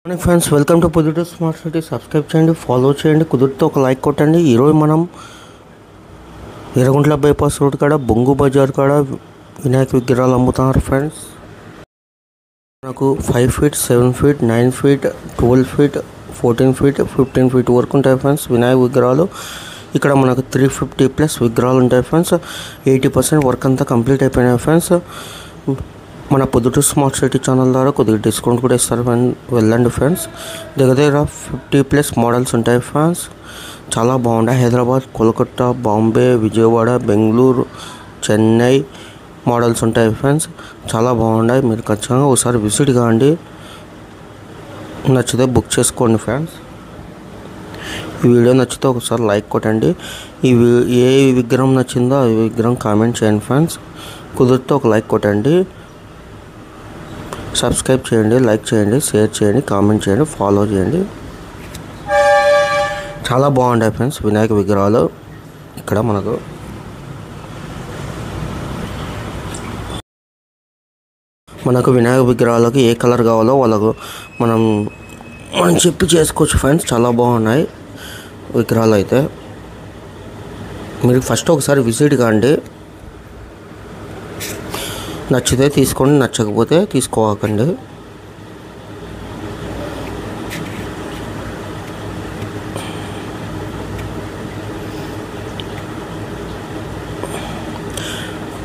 Morning friends, welcome to Proddatur smart city. Subscribe చేయండి, follow చేయండి, కుదిరితే ఒక లైక్ కొట్టండి. ఈరోజు మనం ఎర్రగుంట్ల బైపాస్ రోడ్ కాడ బొంగు బజార్ కాడ వినాయక విగ్రహాలు అమ్ముతున్నారు ఫ్రెండ్స్. మనకు 5 feet, 7 feet, 9 feet, 12 feet, 14 feet, 15 feet వరకు ఉంటాయి ఫ్రెండ్స్ వినాయక విగ్రహాలు. ఇక్కడ మనకు 350+ విగ్రహాలు ఉంటాయి ఫ్రెండ్స్. 80% వర్క్ అంతా కంప్లీట్ అయిపోయినాయి ఫ్రెండ్స్. మన పొద్దుటూ స్మార్ట్ సిటీ ఛానల్ ద్వారా కొద్దిగా డిస్కౌంట్ కూడా ఇస్తారు వెళ్ళండి ఫ్రెండ్స్. దగ్గర 50+ మోడల్స్ ఉంటాయి ఫ్రెండ్స్. చాలా బాగుంటాయి. హైదరాబాద్, కోల్కతా, బాంబే, విజయవాడ, బెంగళూరు, చెన్నై మోడల్స్ ఉంటాయి ఫ్రెండ్స్. చాలా బాగున్నాయి. మీరు ఖచ్చితంగా ఒకసారి విజిట్ కాండి. నచ్చితే బుక్ చేసుకోండి ఫ్రెండ్స్. ఈ వీడియో నచ్చితే ఒకసారి లైక్ కొట్టండి. ఏ విగ్రహం నచ్చిందో ఆ విగ్రహం కామెంట్ చేయండి ఫ్రెండ్స్. కుదిరితే ఒక లైక్ కొట్టండి. సబ్స్క్రైబ్ చేయండి, లైక్ చేయండి, షేర్ చేయండి, కామెంట్ చేయండి, ఫాలో చేయండి. చాలా బాగుంటాయి ఫ్రెండ్స్ వినాయక విగ్రహాలు. ఇక్కడ మనకు వినాయక విగ్రహాలకి ఏ కలర్ కావాలో వాళ్ళకు మనం చెప్పి చేసుకోవచ్చు ఫ్రెండ్స్. చాలా బాగున్నాయి విగ్రహాలు అయితే. మీరు ఫస్ట్ ఒకసారి విజిట్ కాండి. నచ్చితే తీసుకోండి, నచ్చకపోతే తీసుకోకండి.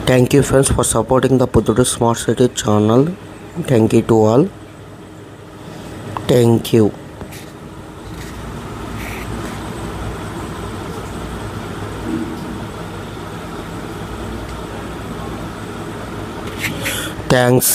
Thank you friends for supporting the Podduttu Smart City channel. Thank you to all. Thank you. Thanks.